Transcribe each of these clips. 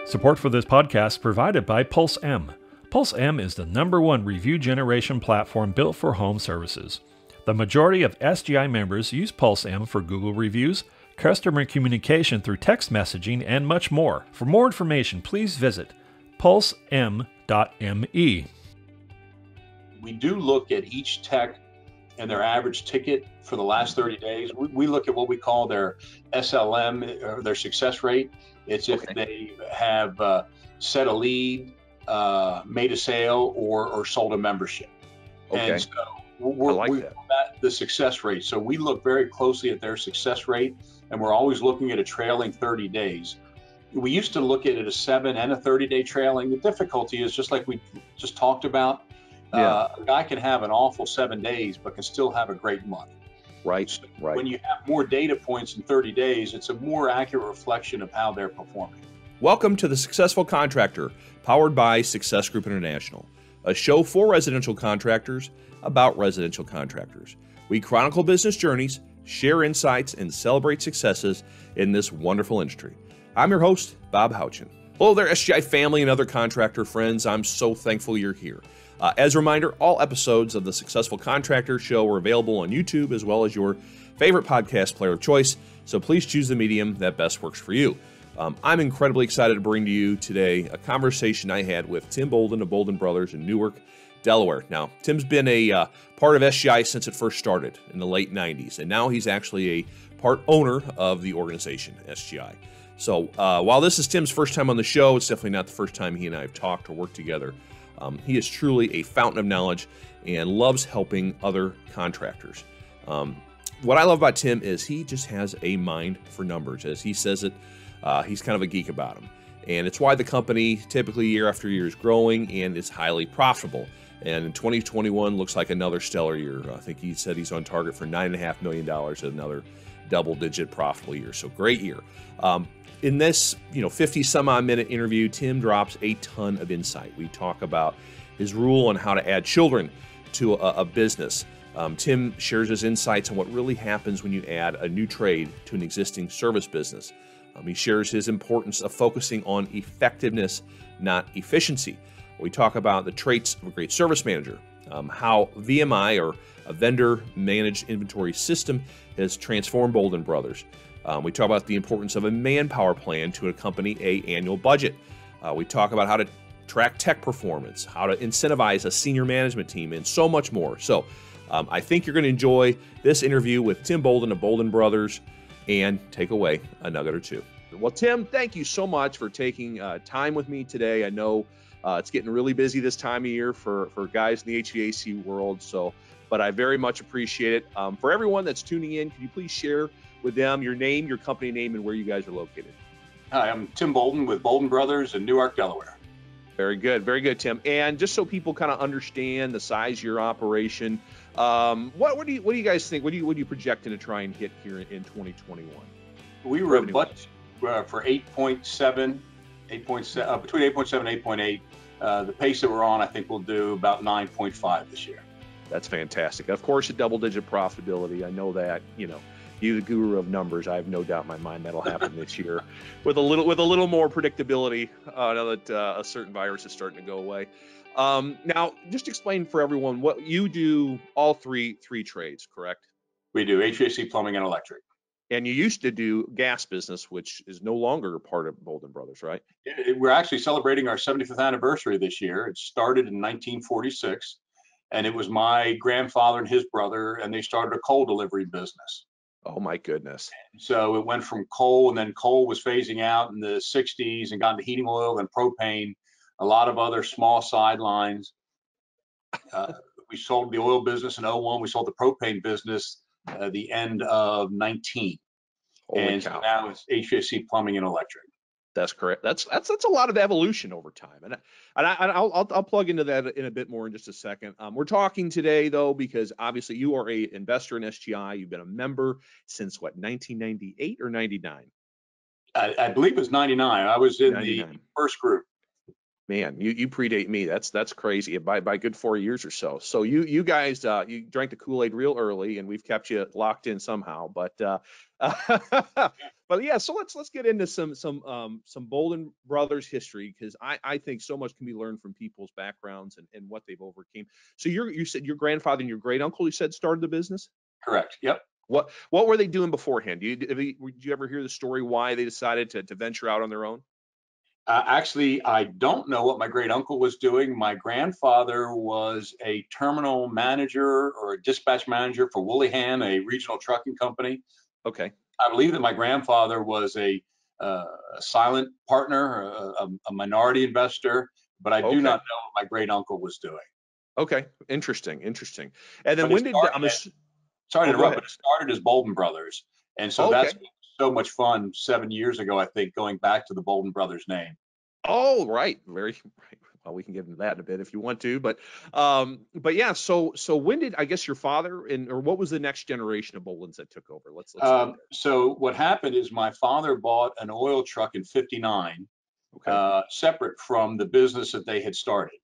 Support for this podcast is provided by Pulse M. Pulse M is the #1 review generation platform built for home services. The majority of SGI members use Pulse M for Google reviews, customer communication through text messaging, and much more. For more information, please visit pulsem.me. We do look at each tech and their average ticket for the last 30 days. We look at what we call their SLM, or their success rate. It's if they have set a lead, made a sale, or sold a membership. Okay. And so we that the success rate. So we look very closely at their success rate, and we're always looking at a trailing 30 days. We used to look at it a 7 and a 30-day trailing. The difficulty is, just like we just talked about, a guy can have an awful 7 days, but can still have a great month. Right, So right. When you have more data points in 30 days, it's a more accurate reflection of how they're performing. Welcome to The Successful Contractor, powered by Success Group International, a show for residential contractors about residential contractors. We chronicle business journeys, share insights, and celebrate successes in this wonderful industry. I'm your host, Bob Houchin. Hello there, SGI family and other contractor friends. I'm so thankful you're here. As a reminder, all episodes of the Successful Contractor Show are available on YouTube as well as your favorite podcast player of choice, so please choose the medium that best works for you. I'm incredibly excited to bring to you today a conversation I had with Tim Boulden of Boulden Brothers in Newark, Delaware. Now, Tim's been a part of SGI since it first started in the late 90s, and now he's actually a part owner of the organization, SGI. So while this is Tim's first time on the show, it's definitely not the first time he and I have talked or worked together. He is truly a fountain of knowledge and loves helping other contractors. What I love about Tim is he just has a mind for numbers. As he says it, he's kind of a geek about them. And it's why the company typically year after year is growing and is highly profitable. And in 2021 looks like another stellar year. I think he said he's on target for $9.5 million, another double-digit profitable year. So great year. In this, 50 some odd minute interview, Tim drops a ton of insight. We talk about his rule on how to add children to a business. Tim shares his insights on what really happens when you add a new trade to an existing service business. He shares his importance of focusing on effectiveness, not efficiency. We talk about the traits of a great service manager, how VMI, or a vendor managed inventory system, has transformed Boulden Brothers. We talk about the importance of a manpower plan to accompany an annual budget. We talk about how to track tech performance, how to incentivize a senior management team, and so much more. So I think you're going to enjoy this interview with Tim Boulden of Boulden Brothers and take away a nugget or two. Well, Tim, thank you so much for taking time with me today. I know it's getting really busy this time of year for guys in the HVAC world, but I very much appreciate it. For everyone that's tuning in, can you please share with them your name, your company name, and where you guys are located? Hi, I'm Tim Boulden with Boulden Brothers in Newark, Delaware. Very good, Tim. And just so people kind of understand the size of your operation, what do you guys think? What are you projecting to try and hit here in 2021? We were budgeted for 8.7, between 8.7 and 8.8. The pace that we're on, I think we'll do about 9.5 this year. That's fantastic. Of course, a double-digit profitability. I know that, you the guru of numbers. I have no doubt in my mind that'll happen this year with a little more predictability now that a certain virus is starting to go away. Now, just explain for everyone what you do. All three trades, correct? We do HVAC, plumbing, and electric. And you used to do gas business, which is no longer a part of Boulden Brothers, right? We're actually celebrating our 75th anniversary this year. It started in 1946, and it was my grandfather and his brother, and they started a coal delivery business. Oh my goodness. So it went from coal, and then coal was phasing out in the 60s and got into heating oil and propane, a lot of other small sidelines. We sold the oil business in 01. We sold the propane business the end of 19. And so now it's HVAC, plumbing, and electric. That's correct. That's a lot of evolution over time, and I'll plug into that in a bit more in just a second. We're talking today though because obviously you are a investor in SGI. You've been a member since 1998 or 99? I believe it was 99. I was in 99. The first group. Man, you predate me. That's crazy by a good 4 years or so. So you guys you drank the Kool-Aid real early, and we've kept you locked in somehow. But But yeah, so let's get into some Boulden Brothers history, because I think so much can be learned from people's backgrounds and what they've overcame. So you said your grandfather and your great uncle, you said, started the business. Correct. Yep. What were they doing beforehand? Did you ever hear the story why they decided to venture out on their own? Actually, I don't know what my great uncle was doing. My grandfather was a terminal manager or a dispatch manager for Woollyhan, a regional trucking company. Okay. I believe that my grandfather was a silent partner, a minority investor, but I do Okay. not know what my great uncle was doing. Okay. Interesting. And then But it when did started, sorry to oh, go interrupt, ahead. but it started as Boulden Brothers. And so Okay. that's so much fun 7 years ago, I think, going back to the Boulden Brothers name. Oh, right. Very right. Well, we can get into that in a bit if you want to, but yeah. So when did, I guess, your father or what was the next generation of Boldens that took over? Let's start there. So what happened is my father bought an oil truck in '59, Okay. separate from the business that they had started.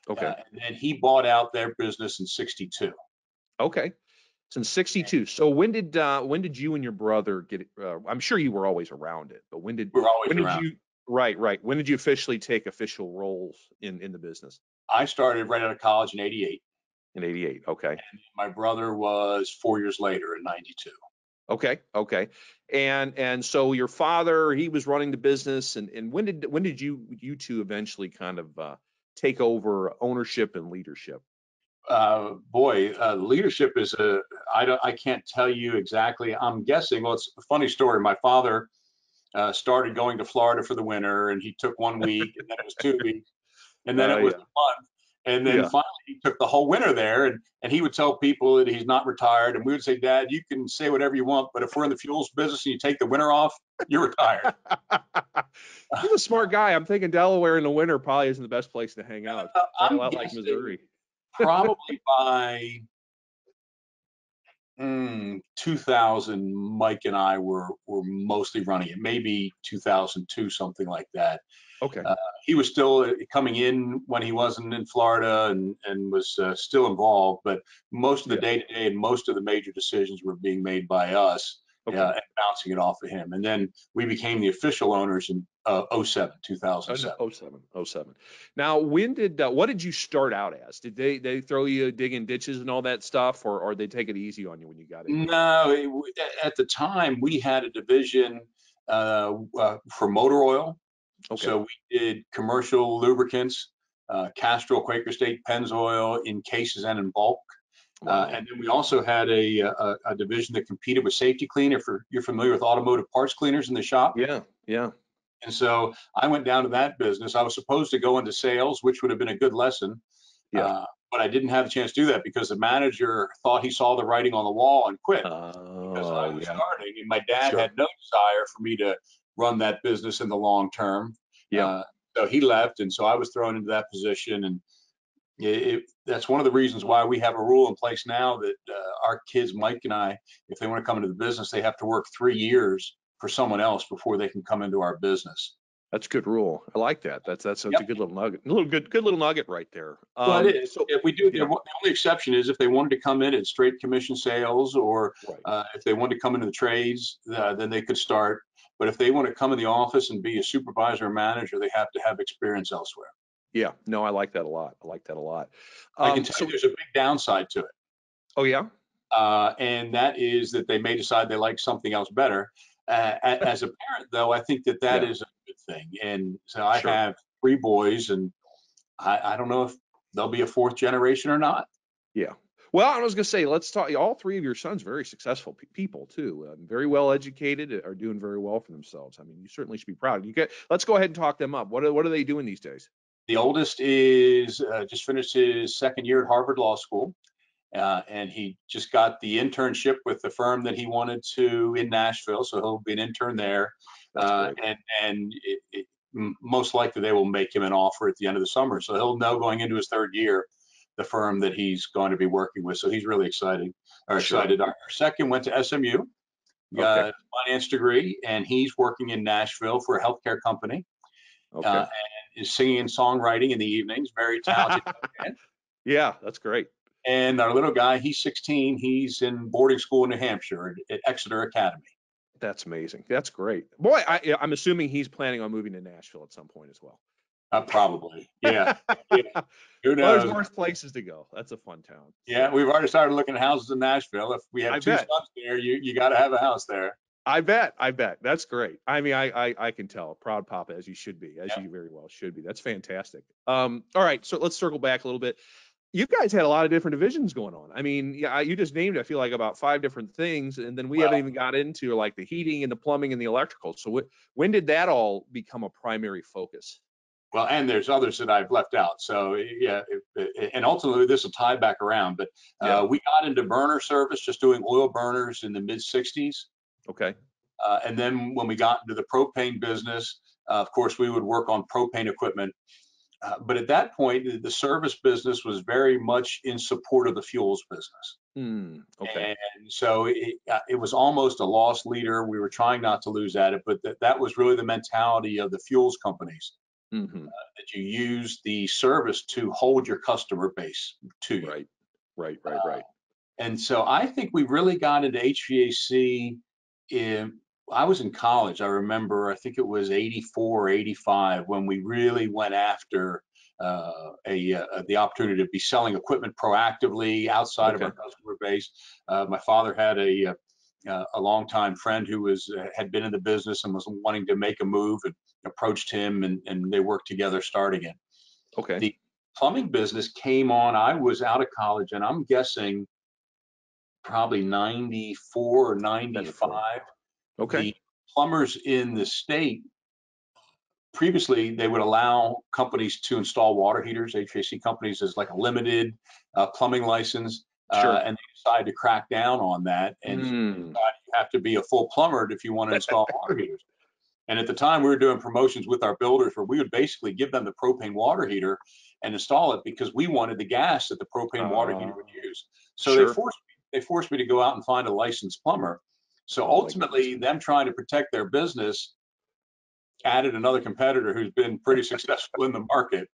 Okay. And then he bought out their business in '62. Okay. Since '62. So when did you and your brother get it? I'm sure you were always around it, but We were always when did around. you right? When did you officially take official roles in the business? I started right out of college in '88. In '88. Okay. My brother was 4 years later in '92. Okay. And so your father, he was running the business, and when did you two eventually kind of take over ownership and leadership? Leadership is I can't tell you exactly. I'm guessing. Well, it's a funny story. My father started going to Florida for the winter, and he took 1 week, and then it was 2 weeks, and then it was Yeah. a month, and then Yeah. finally he took the whole winter there, and he would tell people that he's not retired, and we would say, Dad, you can say whatever you want, but if we're in the fuels business and you take the winter off, you're retired. He's a smart guy. I'm thinking Delaware in the winter probably isn't the best place to hang out. Probably a I'm lot like guessing Missouri. probably by 2000, Mike and I were mostly running it. Maybe 2002, something like that. Okay. He was still coming in when he wasn't in Florida and was still involved, but most of the Yeah. day-to-day and most of the major decisions were being made by us, Okay. and bouncing it off of him. And then we became the official owners in 2007. Oh seven. Now, what did you start out as? Did they throw you digging ditches and all that stuff, or they take it easy on you when you got in? No, at the time we had a division for motor oil. Okay. So we did commercial lubricants, Castrol, Quaker State, Pennzoil in cases and in bulk. Wow. And then we also had a division that competed with Safety Clean. If you're familiar with automotive parts cleaners in the shop. Yeah. And so I went down to that business. I was supposed to go into sales, which would have been a good lesson. Yeah. But I didn't have a chance to do that because the manager thought he saw the writing on the wall and quit because I was starting. And my dad had no desire for me to run that business in the long term. Yeah. So he left. And so I was thrown into that position. And that's one of the reasons why we have a rule in place now that our kids, Mike and I, if they want to come into the business, they have to work 3 years for someone else before they can come into our business. That's a good rule. I like that. That's a good little nugget. Good little nugget right there. Well, it is. So If we do, yeah. the only exception is if they wanted to come in at straight commission sales, or Right. if they wanted to come into the trades, then they could start. But if they want to come in the office and be a supervisor or manager, they have to have experience elsewhere. Yeah. No, I like that a lot. I can tell you there's a big downside to it. Oh yeah. And that is that they may decide they like something else better. As a parent, though, I think that is a good thing. And so I have 3 boys, and I don't know if they'll be a 4th generation or not. Yeah. Well, I was going to say, let's talk. All 3 of your sons, very successful people too, very well educated, are doing very well for themselves. I mean, you certainly should be proud. Let's go ahead and talk them up. What are they doing these days? The oldest is just finished his 2nd year at Harvard Law School. And he just got the internship with the firm that he wanted to in Nashville. So he'll be an intern there. And most likely they will make him an offer at the end of the summer. So he'll know going into his 3rd year the firm that he's going to be working with. So he's really excited. Our 2nd went to SMU, got a finance degree, and he's working in Nashville for a healthcare company. And is singing and songwriting in the evenings. Very talented man. Yeah, that's great. And our little guy, he's 16. He's in boarding school in New Hampshire at Exeter Academy. That's amazing. That's great. Boy, I'm assuming he's planning on moving to Nashville at some point as well. Probably. Yeah. Yeah. Who Well, there's knows? worse places to go. That's a fun town. Yeah, we've already started looking at houses in Nashville. If we have I two bet. sons there, you got to have a house there. I bet. That's great. I mean, I can tell. Proud papa, as you should be, as Yeah. you very well should be. That's fantastic. All right, so let's circle back a little bit. You guys had a lot of different divisions going on. I mean, yeah, you just named, I feel like, about 5 different things, and then we haven't even got into like the heating and the plumbing and the electrical. So when did that all become a primary focus? Well, and there's others that I've left out. So yeah, and ultimately this will tie back around. But Yeah. we got into burner service, just doing oil burners in the mid '60s. Okay. And then when we got into the propane business, of course, we would work on propane equipment. But at that point, the service business was very much in support of the fuels business. Okay. And so it was almost a lost leader. We were trying not to lose at it, but that was really the mentality of the fuels companies, that you use the service to hold your customer base to you. Right. And so I think we really got into HVAC I was in college. I remember, I think it was 84 or 85 when we really went after the opportunity to be selling equipment proactively outside of our customer base. My father had a longtime friend who had been in the business and was wanting to make a move, and approached him, and they worked together starting it. Okay. The plumbing business came on. I was out of college, and I'm guessing probably 94 or 95. Okay. The plumbers in the state, previously, they would allow companies to install water heaters, HVAC companies, as like a limited plumbing license. Sure. And they decided to crack down on that. And you have to be a full plumber if you want to install water heaters. And at the time, we were doing promotions with our builders where we would basically give them the propane water heater and install it, because we wanted the gas that the propane water heater would use. So they forced me to go out and find a licensed plumber. So ultimately, them trying to protect their business added another competitor who's been pretty successful in the market.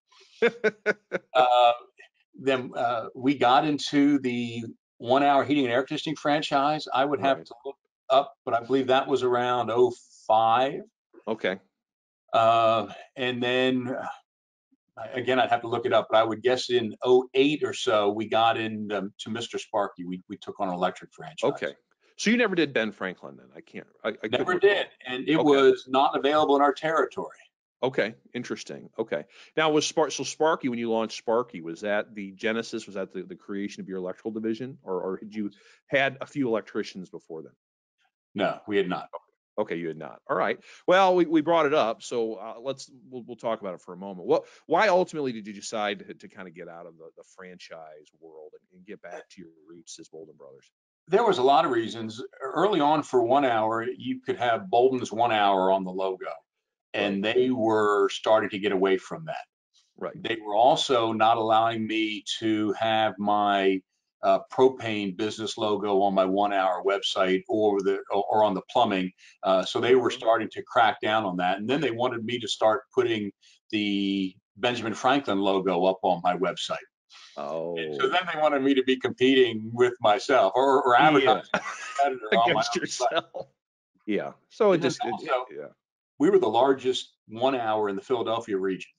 Then we got into the 1 hour heating and air conditioning franchise. I would have to look up, but I believe that was around 05. Okay. And then again, I'd have to look it up, but I would guess in 08 or so, we got into to Mr. Sparky. We took on an electric franchise. Okay. So you never did Ben Franklin then? I never did. And it was not available in our territory. Okay. Interesting. Okay. Now was Sparky, when you launched Sparky, was that the genesis? Was that the creation of your electrical division, or had you had a few electricians before then? No, we had not. Okay, you had not. All right. Well, we brought it up, so we'll talk about it for a moment. Why ultimately did you decide to kind of get out of the franchise world and get back to your roots as Boulden Brothers? There was a lot of reasons. Early on, for 1 hour, you could have Boulden's 1 hour on the logo, and they were starting to get away from that. Right. They were also not allowing me to have my propane business logo on my 1 hour website or on the plumbing. So they were starting to crack down on that. And then they wanted me to start putting the Benjamin Franklin logo up on my website. Oh. And so then they wanted me to be competing with myself or advertising against yourself. Yeah. So it just, we were the largest 1 hour in the Philadelphia region.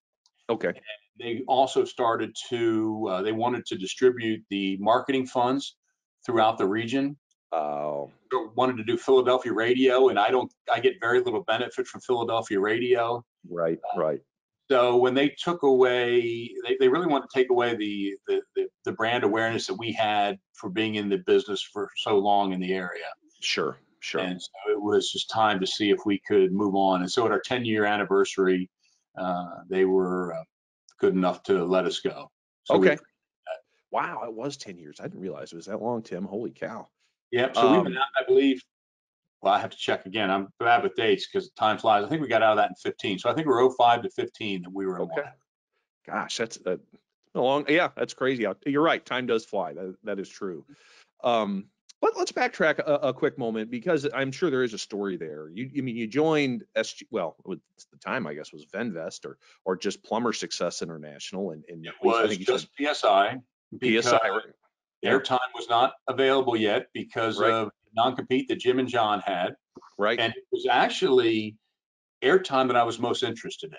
Okay. And they also started to, they wanted to distribute the marketing funds throughout the region. Oh. Wanted to do Philadelphia radio, and I get very little benefit from Philadelphia radio. Right. So when they took away, they really wanted to take away the brand awareness that we had for being in the business for so long in the area. Sure. And so it was just time to see if we could move on. And so at our 10-year anniversary, they were good enough to let us go. So okay. Wow, it was 10 years. I didn't realize it was that long, Tim. Holy cow. Yep. So we've been out, I believe. Well, I have to check again. I'm bad with dates because time flies. I think we got out of that in 15. So I think we're 05 to 15 that we were in. Gosh, that's a long. Yeah, that's crazy. You're right. Time does fly. That is true. Let's backtrack a quick moment, because I'm sure there is a story there. You joined SG. Well, at the time, I guess, was Venvest or just Plumber Success International, and it was just PSI. PSI. Their time was not available yet because of non-compete that Jim and John had. Right. And it was actually airtime that I was most interested in.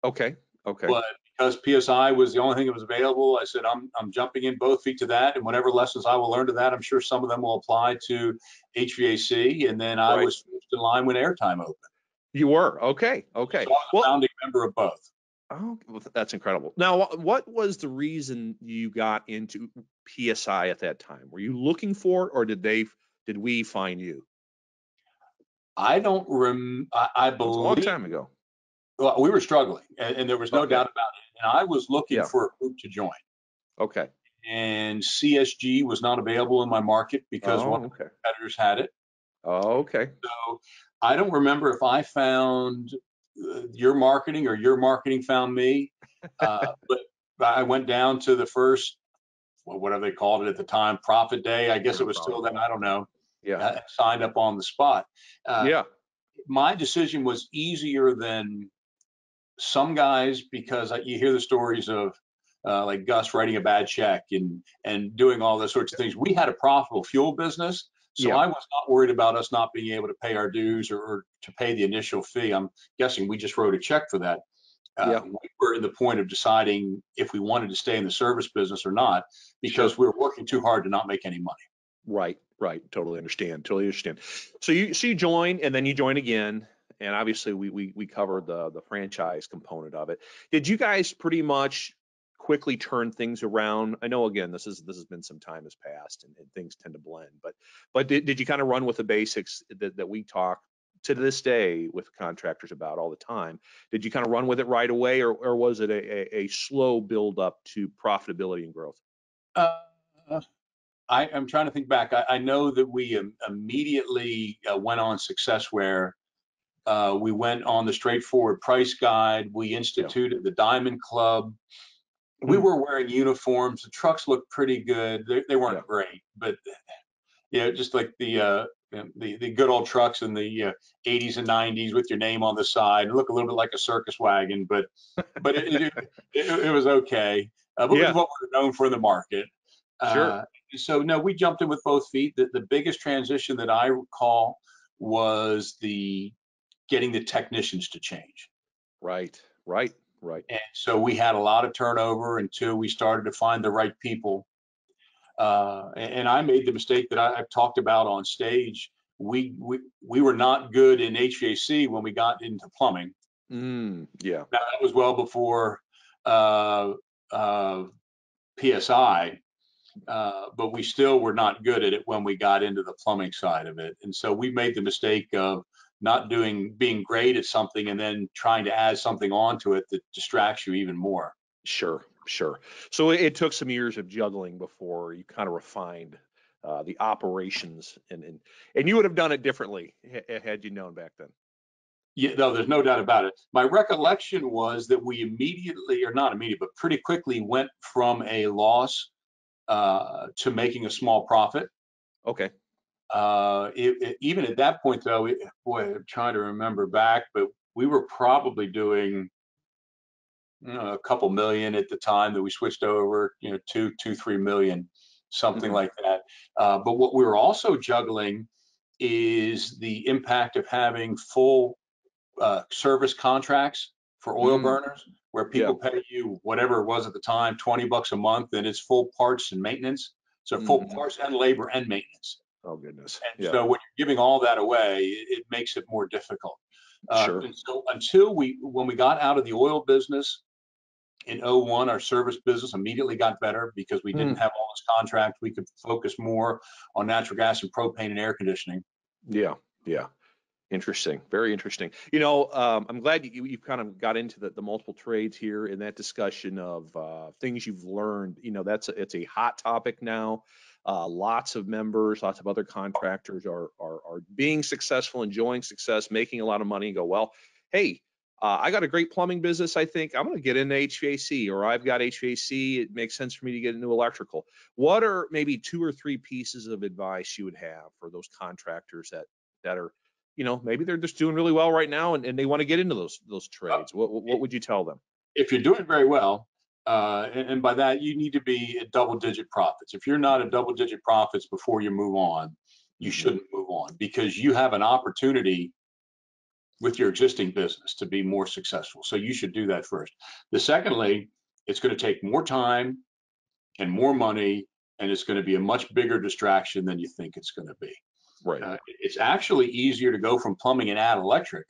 Okay. Okay. But because PSI was the only thing that was available, I said, I'm jumping in both feet to that. And whatever lessons I will learn to that, I'm sure some of them will apply to HVAC. And then I Right. was first in line when airtime opened. You were. Okay. Okay. So I was a Well, founding member of both. oh, well, that's incredible. Now, what was the reason you got into PSI at that time? Were you looking for it, or did we find you? I don't I That was a long believe time ago. well, we were struggling, and there was no Okay. doubt about it. And I was looking Yeah. for a group to join. Okay. And CSG was not available in my market because one Oh, of the okay. competitors had it. Oh, okay. So I don't remember if I found your marketing or your marketing found me, but I went down to the first, well, whatever they called it at the time, Profit Day. I guess it was still then. I don't know. Yeah. Signed up on the spot. Yeah. My decision was easier than some guys because you hear the stories of like Gus writing a bad check and doing all those sorts of things. We had a profitable fuel business, so Yeah. I was not worried about us not being able to pay our dues or to pay the initial fee. I'm guessing we just wrote a check for that. Yeah. We were in the point of deciding if we wanted to stay in the service business or not because Sure. we were working too hard to not make any money. Right. Right. Totally understand. Totally understand. So you join, and then you join again, and obviously we covered the franchise component of it. Did you guys pretty much quickly turn things around? I know, again, this has been some time has passed, and things tend to blend, but did you kind of run with the basics that we talk to this day with contractors about all the time? Did you kind of run with it right away, or was it a slow build up to profitability and growth? Uh, I'm trying to think back. I know that we immediately went on Successware. We went on the straightforward price guide. We instituted the Diamond Club. We were wearing uniforms. The trucks looked pretty good. They weren't Yeah. great, but just like the good old trucks in the 80s and 90s with your name on the side. It looked a little bit like a circus wagon, but it was okay. But it was Yeah. what we were known for in the market. Sure. So no, we jumped in with both feet. The biggest transition that I recall was getting the technicians to change. Right. Right. Right. And so we had a lot of turnover until we started to find the right people. And I made the mistake that I've talked about on stage. We were not good in HVAC when we got into plumbing. Yeah. Now that was well before uh, PSI, but we still were not good at it when we got into the plumbing side of it. And so we made the mistake of not being great at something and then trying to add something onto it that distracts you even more. Sure. Sure. So it took some years of juggling before you kind of refined the operations, and you would have done it differently had you known back then. Yeah, no, there's no doubt about it. My recollection was that we immediately, or not immediately, but pretty quickly went from a loss to making a small profit. Okay. Even at that point, though, boy, I'm trying to remember back, but we were probably doing a couple million at the time that we switched over, 3 million, something like that. But what we were also juggling is the impact of having full service contracts for oil burners, where people pay you whatever it was at the time, $20 a month, and it's full parts and maintenance. So full parts and labor and maintenance. Oh, goodness. And so when you're giving all that away, it makes it more difficult. Sure. And so when we got out of the oil business in 01, our service business immediately got better because we didn't have all this contract. We could focus more on natural gas and propane and air conditioning. Yeah. Yeah. Interesting. Very interesting. I'm glad you kind of got into the multiple trades here in that discussion of things you've learned. It's a hot topic now. Lots of members, lots of other contractors are being successful, enjoying success, making a lot of money, and go, well, hey, I got a great plumbing business. I think I'm going to get into HVAC, or I've got HVAC. It makes sense for me to get into electrical. What are maybe 2 or 3 pieces of advice you would have for those contractors that are, maybe they're just doing really well right now and they want to get into those trades? What would you tell them? If you're doing very well, and by that you need to be at double-digit profits. If you're not at double-digit profits before you move on, you shouldn't move on, because you have an opportunity with your existing business to be more successful. So you should do that first. Secondly, it's going to take more time and more money, and it's going to be a much bigger distraction than you think it's going to be. Right. It's actually easier to go from plumbing and add electric,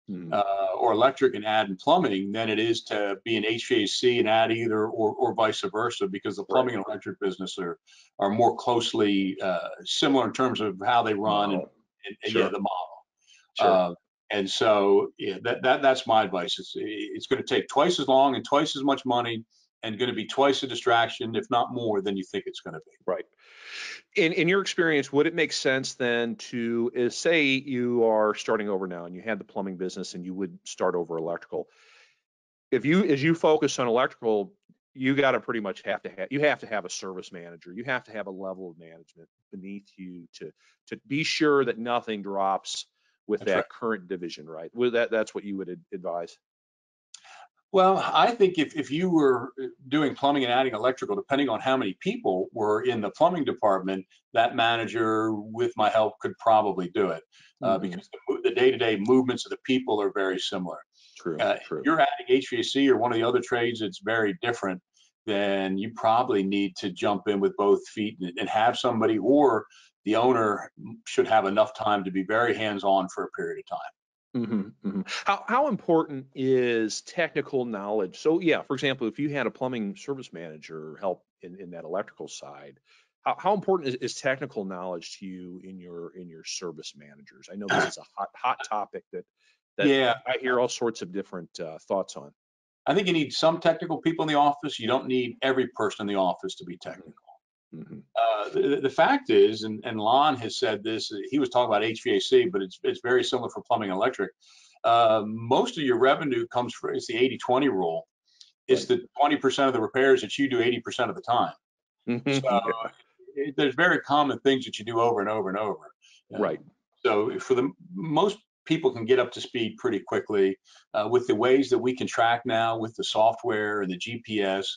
or electric and add and plumbing, than it is to be an HVAC and add either, or vice versa, because the plumbing and electric business are more closely similar in terms of how they run and yeah, the model. And so yeah, that's my advice. It's going to take twice as long and twice as much money, and going to be twice a distraction, if not more, than you think it's going to be. Right. In your experience, would it make sense then to say you are starting over now and you had the plumbing business and you would start over electrical? As you focus on electrical, you got to pretty much have to have a service manager. You have to have a level of management beneath you to be sure that nothing drops with that current division, right? That's what you would advise. Well, I think if you were doing plumbing and adding electrical, depending on how many people were in the plumbing department, that manager, with my help, could probably do it, because the day-to-day movements of the people are very similar. True. If you're adding HVAC or one of the other trades, it's very different. Then you probably need to jump in with both feet and have somebody, or the owner should have enough time to be very hands-on for a period of time. How important is technical knowledge? So yeah, for example, if you had a plumbing service manager help in that electrical side, how important is technical knowledge to you in your service managers? I know this is a hot topic that I hear all sorts of different thoughts on. I think you need some technical people in the office. You don't need every person in the office to be technical. The fact is, and Lon has said this, he was talking about HVAC, but it's very similar for plumbing and electric. Most of your revenue comes from, it's the 80-20 rule. It's the 20% of the repairs that you do 80% of the time. So there's very common things that you do over and over and over. Right. So for most people can get up to speed pretty quickly with the ways that we can track now with the software and the GPS.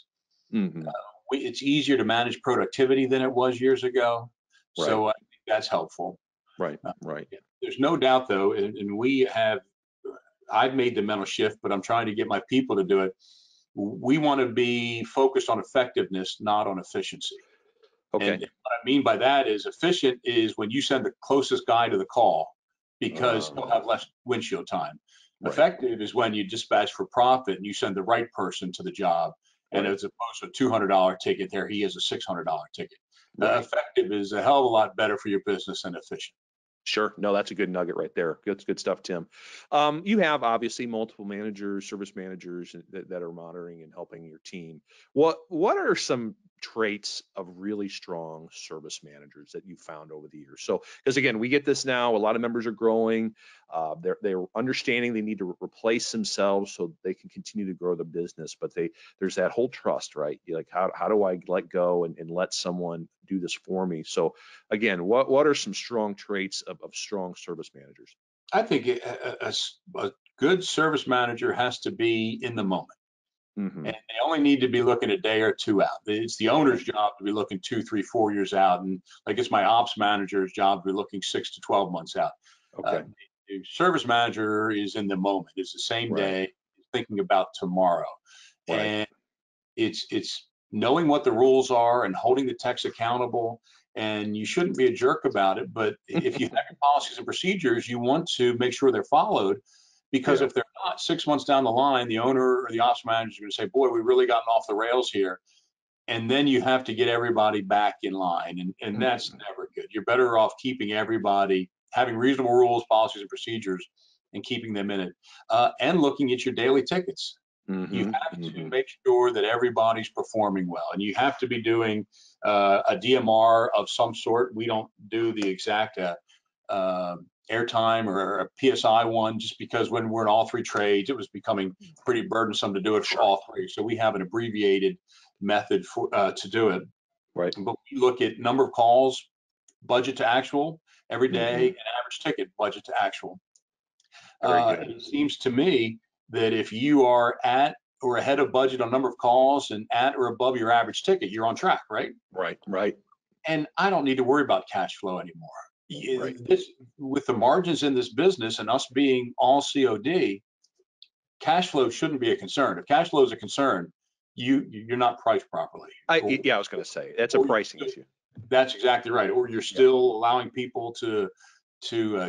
It's easier to manage productivity than it was years ago. So I think that's helpful. Right. There's no doubt though, and I've made the mental shift, but I'm trying to get my people to do it. We want to be focused on effectiveness, not on efficiency. And what I mean by that is, efficient is when you send the closest guy to the call, because he'll have less windshield time. Effective is when you dispatch for profit and you send the right person to the job. And as opposed to a $200 ticket, there he is a $600 ticket. Effective is a hell of a lot better for your business than efficient. Sure. No, that's a good nugget right there. Good stuff, Tim. You have obviously multiple managers, service managers that are monitoring and helping your team. What are some traits of really strong service managers that you found over the years? So, because again, we get this now, a lot of members are growing. They're understanding they need to replace themselves so they can continue to grow the business, but there's that whole trust, right? You're like, how do I let go and let someone do this for me? So again, what are some strong traits of strong service managers? I think a good service manager has to be in the moment. And they only need to be looking a day or two out. It's the owner's job to be looking 2, 3, 4 years out. And like it's my ops manager's job to be looking 6 to 12 months out. The service manager is in the moment. It's the same day, thinking about tomorrow. And it's knowing what the rules are and holding the techs accountable. And you shouldn't be a jerk about it. But if you have your policies and procedures, you want to make sure they're followed. Because if they're not, 6 months down the line, the owner or the ops manager is going to say, boy, we've really gotten off the rails here. And then you have to get everybody back in line. And that's never good. You're better off keeping everybody, having reasonable rules, policies, and procedures, and keeping them in it. And looking at your daily tickets. You have to make sure that everybody's performing well. And you have to be doing a DMR of some sort. We don't do the exact airtime or a PSI one, just because when we're in all three trades, it was becoming pretty burdensome to do it for all three. So we have an abbreviated method to do it. But we look at number of calls, budget to actual every day, and average ticket, budget to actual. It seems to me that if you are at or ahead of budget on number of calls and at or above your average ticket, you're on track, right? Right. And I don't need to worry about cash flow anymore. Right. This, with the margins in this business and us being all COD, cash flow shouldn't be a concern. If cash flow is a concern, you're not priced properly. I was going to say that's a pricing issue. That's exactly right. Or you're still allowing people to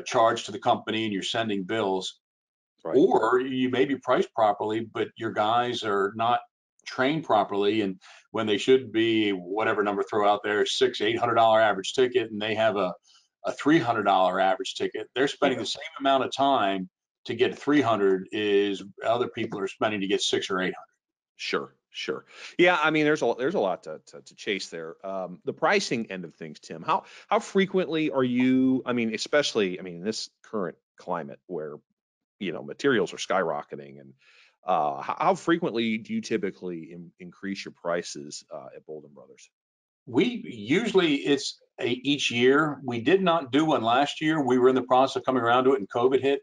charge to the company, and you're sending bills. Right. Or you may be priced properly, but your guys are not trained properly, and when they should be, whatever number throw out there, $600-800 average ticket, and they have a $300 average ticket, they're spending the same amount of time to get 300 is other people are spending to get 600 or 800. Sure. Yeah, I mean, there's a lot to chase there. The pricing end of things, Tim. How frequently are you? I mean, especially, in this current climate where materials are skyrocketing, and how frequently do you typically increase your prices at Boulden Brothers? We usually it's each year. We did not do one last year. We were in the process of coming around to it, and COVID hit.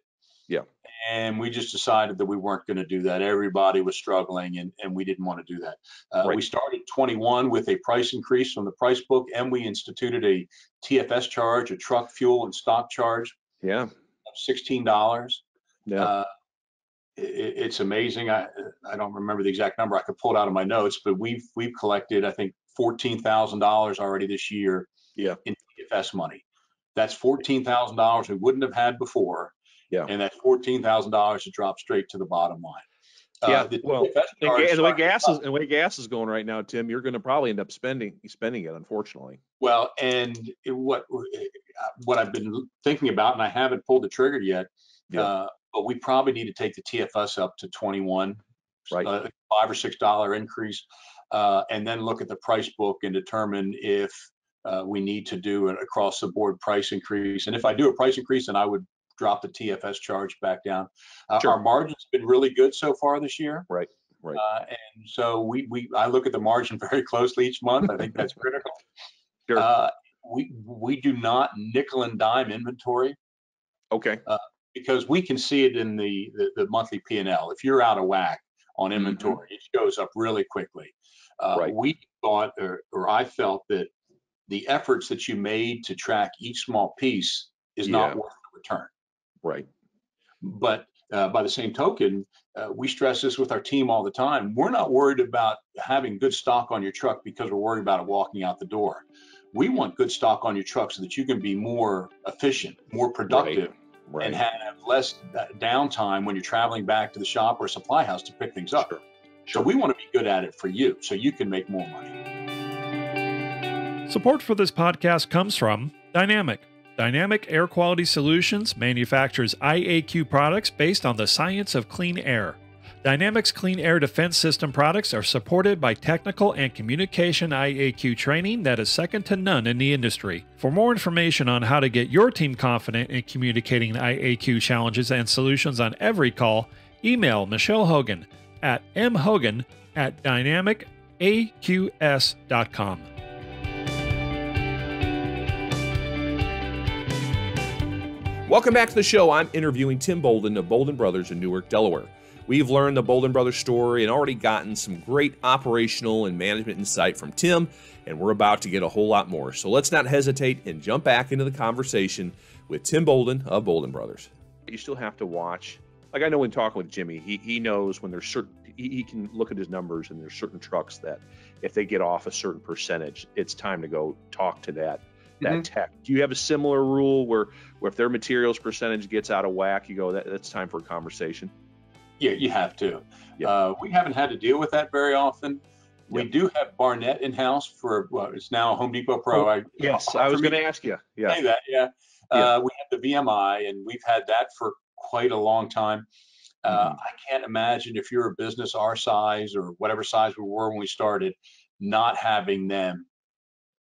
Yeah. And we just decided that we weren't going to do that. Everybody was struggling, and we didn't want to do that. Right. We started 21 with a price increase on the price book, and we instituted a TFS charge, a truck fuel and stock charge. Yeah. Of $16. Yeah. It's amazing. I don't remember the exact number. I could pull it out of my notes, but we've collected, I think, $14,000 already this year. Yeah. In TFS money. That's $14,000 we wouldn't have had before. Yeah. And that $14,000 to drop straight to the bottom line. The way gas is going right now, Tim, you're going to probably end up spending it, unfortunately. Well, and what I've been thinking about, and I haven't pulled the trigger yet, but we probably need to take the TFS up to 21, right? $5 or $6 increase, and then look at the price book and determine if we need to do an across the board price increase. And if I do a price increase, then I would drop the TFS charge back down. Sure. Our margin's been really good so far this year. Right. And so I look at the margin very closely each month. I think that's critical. Sure. We do not nickel and dime inventory. Okay. Because we can see it in the monthly P&L. If you're out of whack on inventory, it goes up really quickly. Right. We thought, or I felt that the efforts that you made to track each small piece is not worth the return. Right. But by the same token, we stress this with our team all the time. We're not worried about having good stock on your truck because we're worried about it walking out the door. We want good stock on your truck so that you can be more efficient, more productive, and have less downtime when you're traveling back to the shop or supply house to pick things up. So we want to be good at it for you so you can make more money. Support for this podcast comes from Dynamic. Dynamic Air Quality Solutions manufactures IAQ products based on the science of clean air. Dynamic's Clean Air Defense System products are supported by technical and communication IAQ training that is second to none in the industry. For more information on how to get your team confident in communicating IAQ challenges and solutions on every call, email Michelle Hogan at mhogan@dynamicaqs.com. Welcome back to the show. I'm interviewing Tim Boulden of Boulden Brothers in Newark, Delaware. We've learned the Boulden Brothers story and already gotten some great operational and management insight from Tim, and we're about to get a whole lot more. So let's not hesitate and jump back into the conversation with Tim Boulden of Boulden Brothers. You still have to watch. Like I know when talking with Jimmy, he knows when there's certain, he can look at his numbers, and there's certain trucks that if they get off a certain percentage, it's time to go talk to that tech. Do you have a similar rule where if their materials percentage gets out of whack, you go, that's time for a conversation? Yeah, you have to. We haven't had to deal with that very often. We do have Barnett in-house for, it's now Home Depot Pro. I was going to ask you. Say that, We have the VMI, and we've had that for quite a long time. I can't imagine if you're a business our size or whatever size we were when we started, not having them.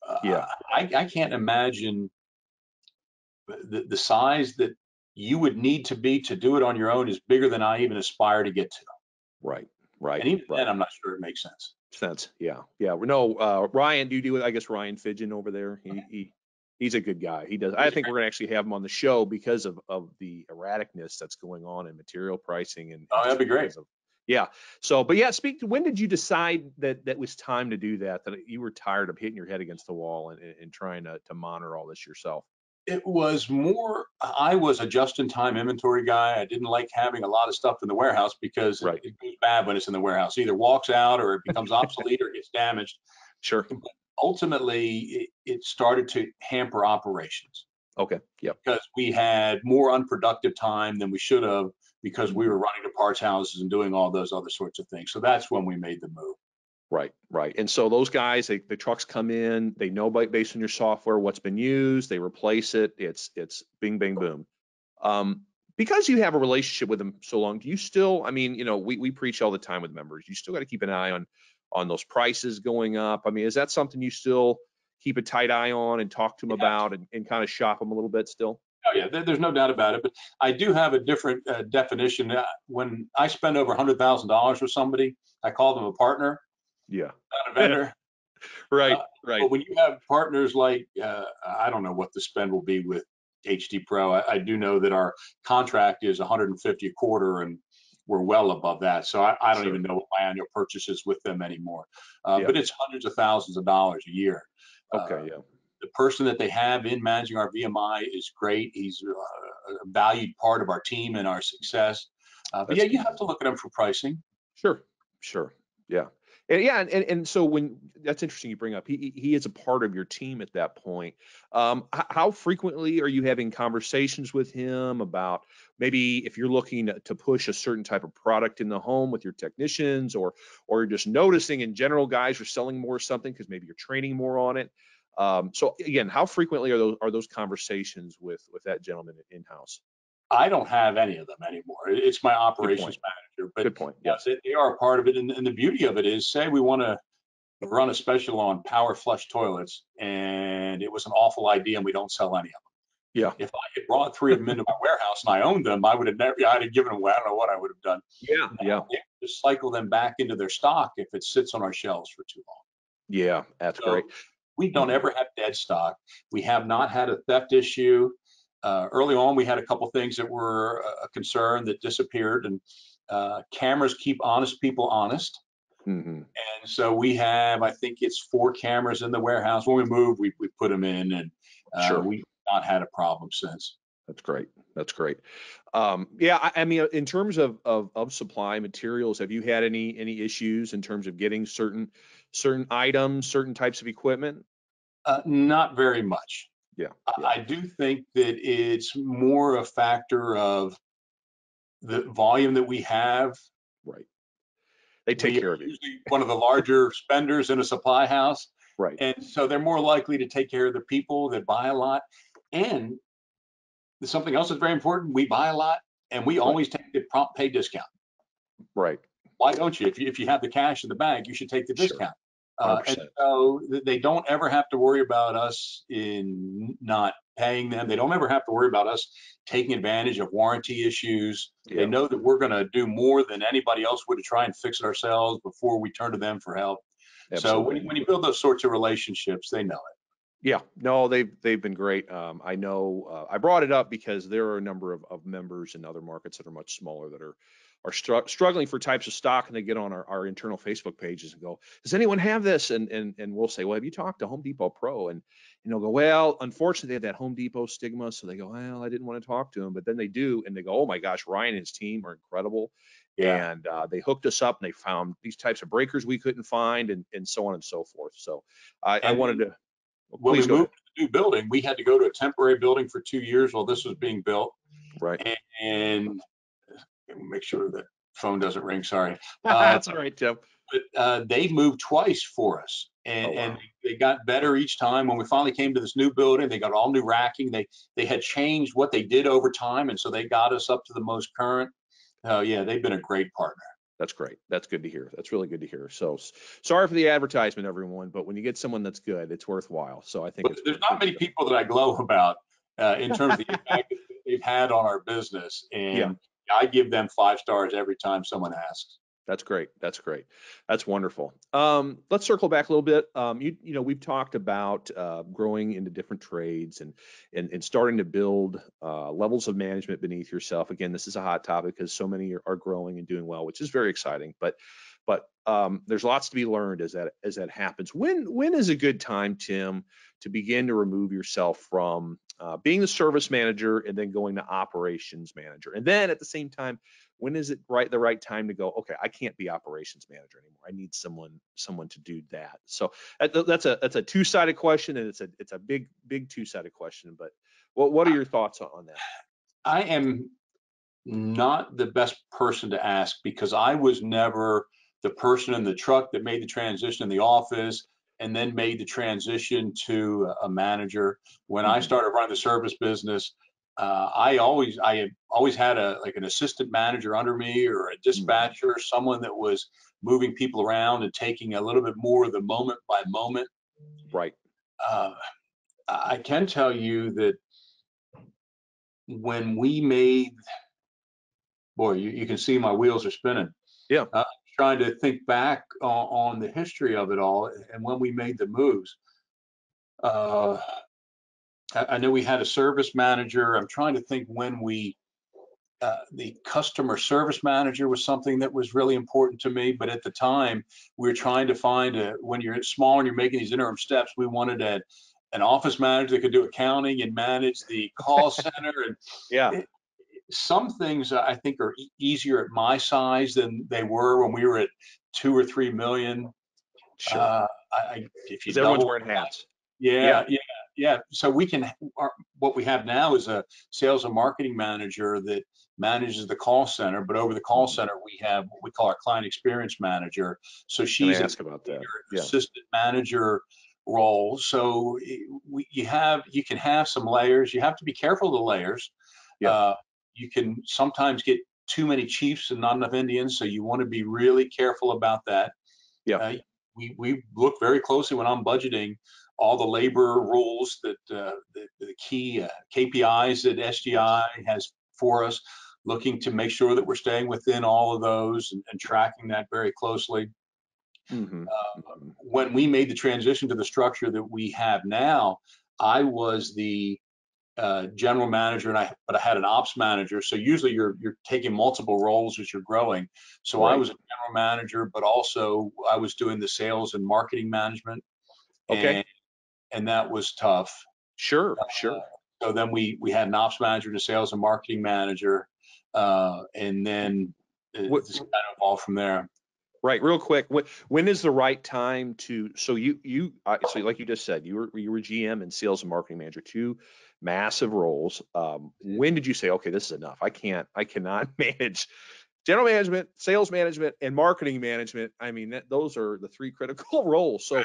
I can't imagine the size that you would need to be to do it on your own is bigger than I even aspire to get to. Right. And even then, I'm not sure it makes sense. Yeah. No, Ryan, do you do it? I guess Ryan Fidgen over there. He's a good guy. He does. I think we're going to actually have him on the show because of the erraticness that's going on in material pricing. And that'd be great. So, when did you decide that was time to do that you were tired of hitting your head against the wall and trying to monitor all this yourself? It was more, I was a just-in-time inventory guy. I didn't like having a lot of stuff in the warehouse because Right. it goes bad when it's in the warehouse. Either walks out or it becomes obsolete or gets damaged. Sure. But ultimately, it started to hamper operations Okay. Yep. because we had more unproductive time than we should have because we Mhm. were running to parts houses and doing all those other sorts of things. So that's when we made the move. Right, right. And so those guys, the trucks come in, they know based on your software what's been used, they replace it. It's bing, bang, boom. Because you have a relationship with them so long, do you still? I mean, we preach all the time with members. You still got to keep an eye on those prices going up. I mean, is that something you still keep a tight eye on and talk to them about and kind of shop them a little bit still? Oh yeah, there's no doubt about it. But I do have a different definition. When I spend over $100,000 with somebody, I call them a partner, Yeah. not a vendor. Right, right. But when you have partners like, I don't know what the spend will be with HD Pro. I do know that our contract is 150 a quarter, and we're well above that. So I don't Sure. even know what my annual purchase is with them anymore. Yeah. But it's hundreds of thousands of dollars a year. Okay. Yeah. The person that they have in managing our VMI is great. He's a valued part of our team and our success. But That's yeah, you good. have to look at them for pricing. Sure, sure. Yeah. And so when that's interesting you bring up, he is a part of your team at that point. How frequently are you having conversations with him about maybe if you're looking to push a certain type of product in the home with your technicians, or you're just noticing in general guys are selling more something because maybe you're training more on it. So again, how frequently are those conversations with that gentleman in house? I don't have any of them anymore. It's my Good operations point. manager. But Good point. yes, Yes. they are a part of it. And the beauty of it is, say we want to run a special on power flush toilets, and it was an awful idea, and we don't sell any of them. Yeah. If I had brought three of them into my warehouse and I owned them, I would have never. I'd have given them away. I don't know what I would have done. Yeah. Yeah. Now they just cycle them back into their stock if it sits on our shelves for too long. Yeah. That's great. So we don't Mhm. ever have dead stock. We have not had a theft issue. Early on, we had a couple things that were a concern that disappeared, and cameras keep honest people honest. Mhm. And so we have, I think it's 4 cameras in the warehouse. When we moved, we put them in, and Sure. we've not had a problem since. That's great. That's great. Yeah, I mean, in terms of supply materials, have you had any issues in terms of getting certain items, certain types of equipment? Not very much. Yeah. Yeah. I do think that it's more a factor of the volume that we have. Right. They take We are care of you. usually one of the larger spenders in a supply house. Right. And so they're more likely to take care of the people that buy a lot. And something else that's very important, we buy a lot and we Right. always take the prompt pay discount. Right. Why don't you? If you have the cash in the bank, you should take the Sure. discount. And 100%. so they don't ever have to worry about us in not paying them. They don't ever have to worry about us taking advantage of warranty issues. They Yeah. know that we're going to do more than anybody else would to try and fix it ourselves before we turn to them for help. So Absolutely. when you build those sorts of relationships, they know it. Yeah, no, they've been great. I know I brought it up because there are a number of members in other markets that are much smaller that are struggling for types of stock, and they get on our internal Facebook pages and go, "Does anyone have this?" And we'll say, "Well, have you talked to Home Depot Pro?" And they'll go, "Well, unfortunately, they have that Home Depot stigma." So they go, "Well, I didn't want to talk to them," but then they do, and they go, "Oh my gosh, Ryan and his team are incredible." Yeah. And they hooked us up, and they found these types of breakers we couldn't find, and so on and so forth. So I And wanted to. Well, when we please go ahead. moved to the new building, we had to go to a temporary building for 2 years while this was being built. Right. And make sure that phone doesn't ring. Sorry. That's all right, Tim. But they moved twice for us, Oh, and wow. they got better each time. When we finally came to this new building, they got all new racking. They had changed what they did over time, and so they got us up to the most current. Oh yeah, they've been a great partner. That's great. That's good to hear. That's really good to hear. So sorry for the advertisement, everyone, but when you get someone that's good, it's worthwhile. So I think But it's there's good not many stuff. people that I glow about in terms of the impact that they've had on our business, Yeah, and I give them 5 stars every time someone asks. that's great. That's great. That's wonderful. Let's circle back a little bit. We've talked about growing into different trades and starting to build levels of management beneath yourself. Again, this is a hot topic because so many are growing and doing well, which is very exciting. But there's lots to be learned as that happens. When is a good time, Tim, to begin to remove yourself from being the service manager and then going to operations manager? And then at the same time, when is it the right time to go, okay, I can't be operations manager anymore. I need someone to do that. So that's a two-sided question, and it's a big two-sided question. But what are your thoughts on that? I am not the best person to ask, because I was never the person in the truck that made the transition in the office and then made the transition to a manager. When I started running the service business, I had always had an assistant manager under me, or a dispatcher, someone that was moving people around and taking a little bit more of the moment by moment. Right. I can tell you that when we made, boy, you can see my wheels are spinning. Yeah. Trying to think back on the history of it all and when we made the moves. I know we had a service manager. I'm trying to think when the customer service manager was something that was really important to me. But at the time, we were trying to find when you're small and you're making these interim steps, we wanted an office manager that could do accounting and manage the call center. And yeah. Some things I think are easier at my size than they were when we were at 2 or 3 million. Sure. If you everyone's double, wearing hats. Yeah. So what we have now is a sales and marketing manager that manages the call center, but over the call center, we have what we call our client experience manager. So she's ask about that. Assistant manager role. So you can have some layers. You have to be careful of the layers. Yeah. You can sometimes get too many chiefs and not enough Indians. So you want to be really careful about that. Yeah. We look very closely when I'm budgeting all the labor rules that the key KPIs that SGI has for us, looking to make sure that we're staying within all of those and tracking that very closely. When we made the transition to the structure that we have now, I was the general manager, but I had an ops manager. So usually you're taking multiple roles as you're growing. So I was a general manager, but also I was doing the sales and marketing management. Okay. And that was tough. Sure. So then we had an ops manager and a sales and marketing manager, and then it's kind of evolved from there. Right. Real quick, when is the right time to? So so like you just said, you were GM and sales and marketing manager, two massive roles. When did you say, okay, this is enough? I cannot manage general management, sales management, and marketing management. I mean, those are the three critical roles. So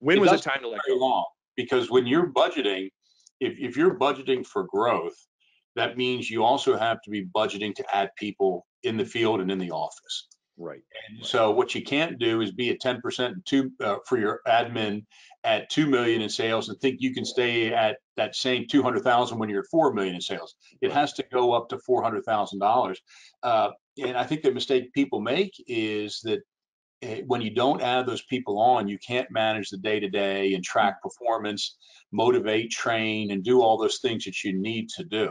when was it time to let go? Long, because when you're budgeting, if you're budgeting for growth, that means you also have to be budgeting to add people in the field and in the office. Right. So what you can't do is be at 10% for your admin at 2 million in sales and think you can stay at that same 200,000 when you're at 4 million in sales. It has to go up to $400,000. And I think the mistake people make is that when you don't add those people on, you can't manage the day-to-day and track performance, motivate, train, and do all those things that you need to do.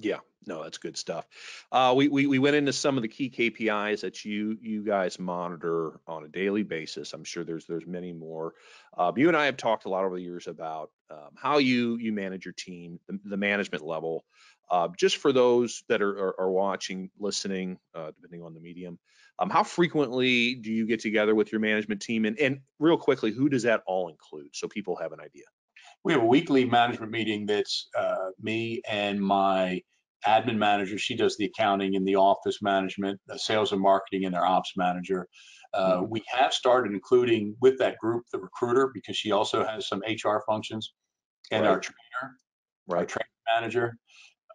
Yeah, no, that's good stuff. We went into some of the key KPIs that you guys monitor on a daily basis. I'm sure there's many more. You and I have talked a lot over the years about how you manage your team, the management level. Just for those that are watching, listening, depending on the medium, how frequently do you get together with your management team? And real quickly, who does that all include, so people have an idea? We have a weekly management meeting that's me and my admin manager. She does the accounting and the office management, sales and marketing, and our ops manager. We have started including with that group the recruiter, because she also has some HR functions, and our trainer, our training manager.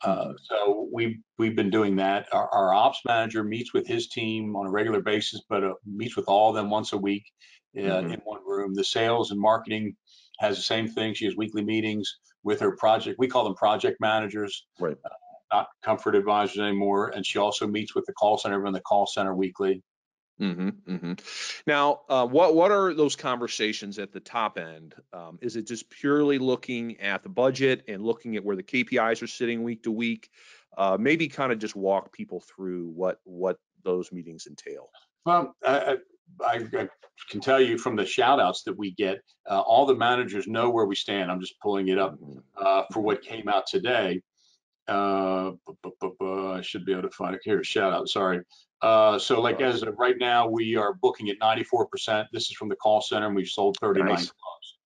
So we've been doing that. Our ops manager meets with his team on a regular basis, but meets with all of them once a week in one room. The sales and marketing has the same thing. She has weekly meetings with her project. We call them project managers, not comfort advisors anymore. And she also meets with the call center, everyone in the call center weekly. Now, what are those conversations at the top end? Is it just purely looking at the budget and looking at where the KPIs are sitting week to week? Maybe kind of just walk people through what those meetings entail. Well, I can tell you from the shout outs that we get, all the managers know where we stand. I'm just pulling it up for what came out today. I should be able to find it here. Shout out, sorry. So like as of right now, we are booking at 94%. This is from the call center, and we've sold 39 Nice. calls.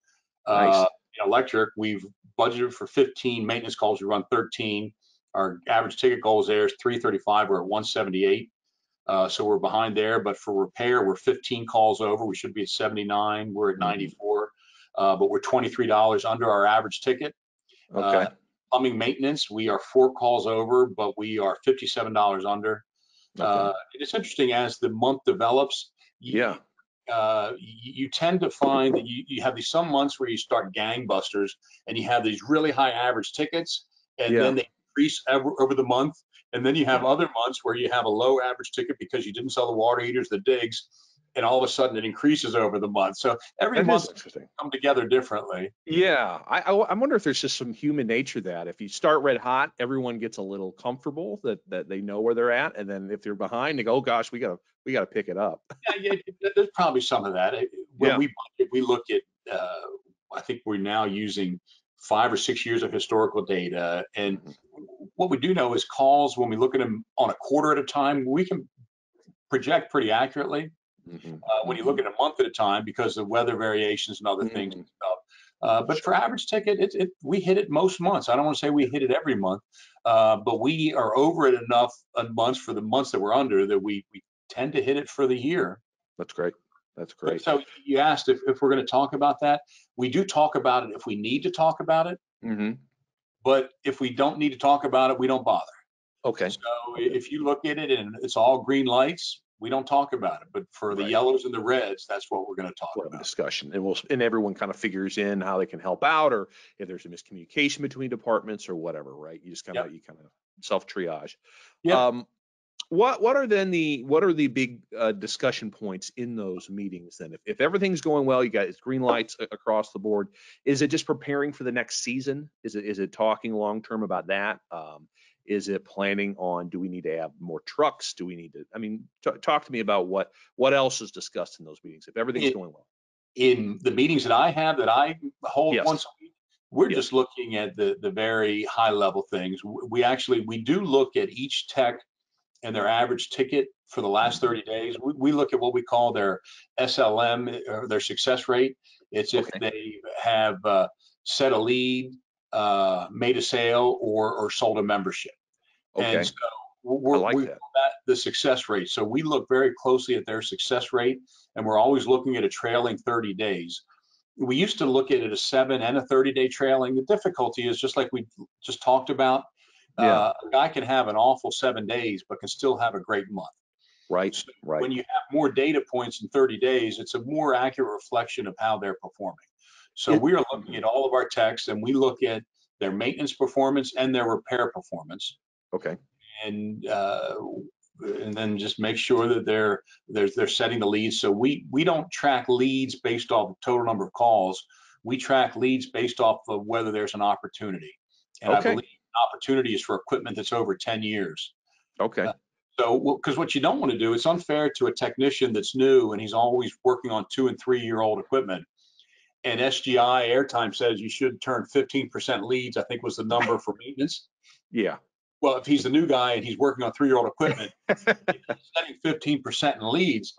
Nice. In electric, we've budgeted for 15 maintenance calls. We run 13. Our average ticket goals there is 335. We're at 178. So we're behind there, but for repair, we're 15 calls over. We should be at 79. We're at 94, but we're $23 under our average ticket. Okay. Plumbing maintenance, we are 4 calls over, but we are $57 under. Okay. It's interesting as the month develops. You tend to find that you have these some months where you start gangbusters and you have these really high average tickets, and then they increase over the month. And then you have other months where you have a low average ticket because you didn't sell the water heaters, the digs, and all of a sudden it increases over the month. So every month come together differently. Yeah, I wonder if there's just some human nature that if you start red hot, everyone gets a little comfortable that they know where they're at, and then if they're behind, they go, oh gosh, we gotta pick it up. Yeah, there's probably some of that. When we look at, I think we're now using 5 or 6 years of historical data, and what we do know is calls, when we look at them on a quarter at a time, we can project pretty accurately. When you look at a month at a time, because of weather variations and other things and stuff. But for average ticket, we hit it most months. I don't want to say we hit it every month, but we are over it enough months for the months that we're under that we tend to hit it for the year. That's great. That's great. So you asked if we're going to talk about that. We do talk about it if we need to talk about it. But if we don't need to talk about it, we don't bother. Okay. So if you look at it and it's all green lights, we don't talk about it. But for the yellows and the reds, that's what we're going to talk about. Discussion, and everyone kind of figures in how they can help out, or if there's a miscommunication between departments or whatever, right? You just kind of self triage. What are the big discussion points in those meetings then? If everything's going well, you got green lights across the board. Is it just preparing for the next season? Is it talking long term about that? Is it planning on, do we need to have more trucks? Do we need to, I mean, talk to me about what else is discussed in those meetings if everything's going well. In the meetings that I have that I hold once a week, we're just looking at the very high level things. We do look at each tech and their average ticket for the last 30 days. We look at what we call their SLM, or their success rate. It's if they have set a lead, made a sale, or sold a membership. And so we call that the success rate. So we look very closely at their success rate, and we're always looking at a trailing 30 days. We used to look at it a 7 and a 30-day trailing. The difficulty is, just like we just talked about, a guy can have an awful 7 days, but can still have a great month. Right. When you have more data points in 30 days, it's a more accurate reflection of how they're performing. So we are looking at all of our techs, and we look at their maintenance performance and their repair performance. Okay. And then just make sure that they're setting the leads. So we don't track leads based off the total number of calls. We track leads based off of whether there's an opportunity. And I believe opportunity is for equipment that's over 10 years. Okay. Because what you don't want to do, it's unfair to a technician that's new and he's always working on 2 and 3 year old equipment. And SGI airtime says you should turn 15% leads, I think was the number for maintenance. Yeah. Well, if he's the new guy and he's working on 3 year old equipment, setting 15% in leads,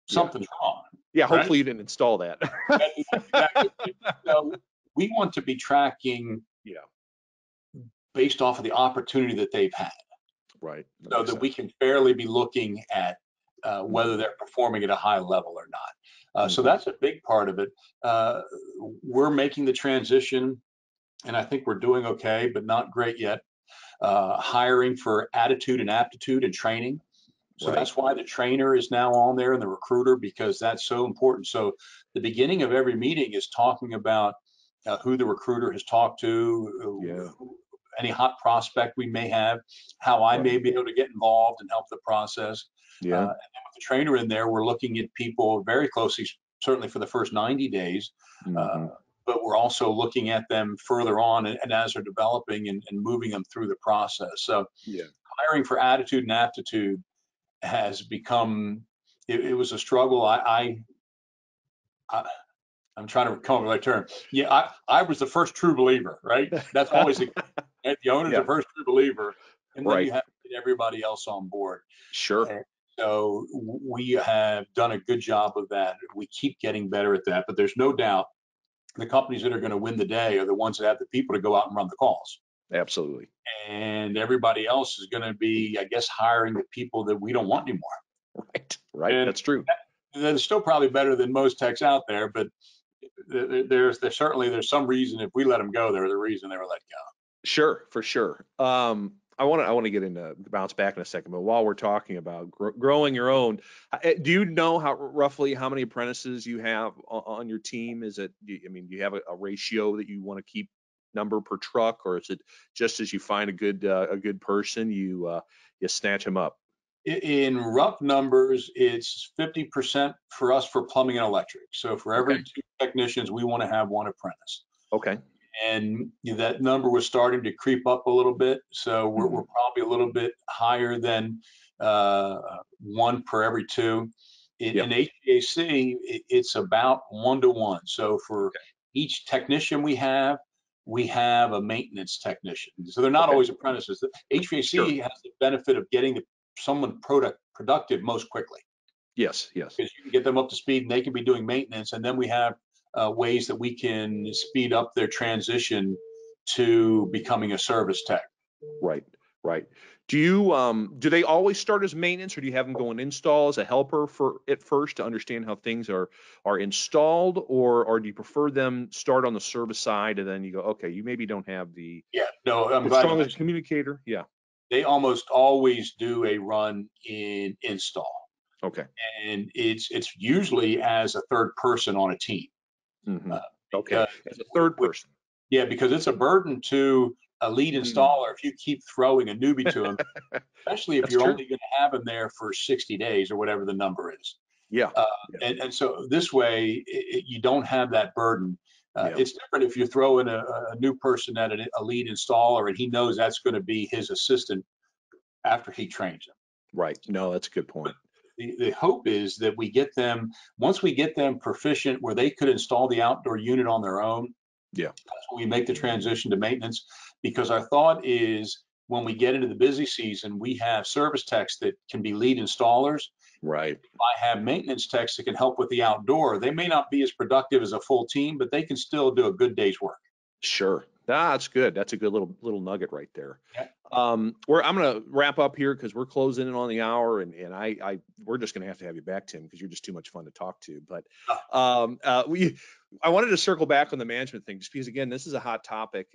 something's wrong. Yeah, hopefully you didn't install that. So we want to be tracking based off of the opportunity that they've had. Right. So that we can fairly be looking at whether they're performing at a high level or not. So that's a big part of it. We're making the transition, and I think we're doing okay, but not great yet. Hiring for Attitude and Aptitude and training. So that's why the trainer is now on there and the recruiter, because that's so important. So the beginning of every meeting is talking about who the recruiter has talked to, any hot prospect we may have, how I may be able to get involved and help the process. And then with the trainer in there, we're looking at people very closely, certainly for the first 90 days. But we're also looking at them further on and as they're developing and moving them through the process. So hiring for Attitude and Aptitude has become it was a struggle. I'm trying to come up with the right term. Yeah, I was the first true believer, right? That's always the owner's Yeah. the first true believer, and then Right. you have to get everybody else on board. Sure. And so we have done a good job of that. We keep getting better at that, but there's no doubt the companies that are going to win the day are the ones that have the people to go out and run the calls. Absolutely. And everybody else is going to be, I guess, hiring the people that we don't want anymore. Right. And That's true. that's still probably better than most techs out there, but there's some reason if we let them go, they're the reason they were let go. Sure, for sure. I want to get into bounce back in a second, but while we're talking about growing your own, do you know roughly how many apprentices you have on your team? Do you have a ratio that you want to keep number per truck, or is it just as you find a good person, you snatch them up? In rough numbers, it's 50% for us for plumbing and electric. So for every 2 technicians, we want to have 1 apprentice. Okay. And that number was starting to creep up a little bit. So we're probably a little bit higher than 1 per every 2. In HVAC, it's about 1 to 1. So for each technician we have a maintenance technician. So they're not always apprentices. The HVAC has the benefit of getting someone productive most quickly. Yes. Because you can get them up to speed and they can be doing maintenance. And then we have ways that we can speed up their transition to becoming a service tech. Right. Do they always start as maintenance, or do you have them go and install as a helper at first to understand how things are installed, or do you prefer them start on the service side and then you go, okay, you maybe don't have the strongest communicator? Yeah. They almost always do a run in install. Okay. And it's usually as a third person on a team. Okay. As a third person. Yeah, because it's a burden to a lead installer if you keep throwing a newbie to them, especially if you're only going to have them there for 60 days or whatever the number is. Yeah. And so this way, you don't have that burden. It's different if you throw in a new person at a lead installer and he knows that's going to be his assistant after he trains him. Right. No, that's a good point. The hope is that once we get them proficient where they could install the outdoor unit on their own, that's when we make the transition to maintenance, because our thought is when we get into the busy season, we have service techs that can be lead installers. Right. If I have maintenance techs that can help with the outdoor, they may not be as productive as a full team, but they can still do a good day's work. Sure. That's good. That's a good little nugget right there. Yeah. I'm going to wrap up here because we're closing in on the hour, and we're just going to have you back, Tim, because you're just too much fun to talk to. But I wanted to circle back on the management thing, just because again, this is a hot topic.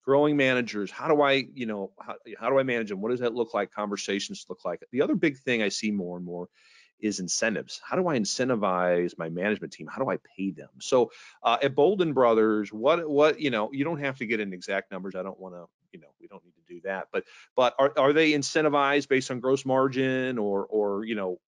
Growing managers, how do I manage them? What does that look like? Conversations look like. The other big thing I see more and more is incentives. How do I incentivize my management team? How do I pay them? So at Boulden Brothers, what you don't have to get in exact numbers. I don't want to, we don't need to do that. But are they incentivized based on gross margin, or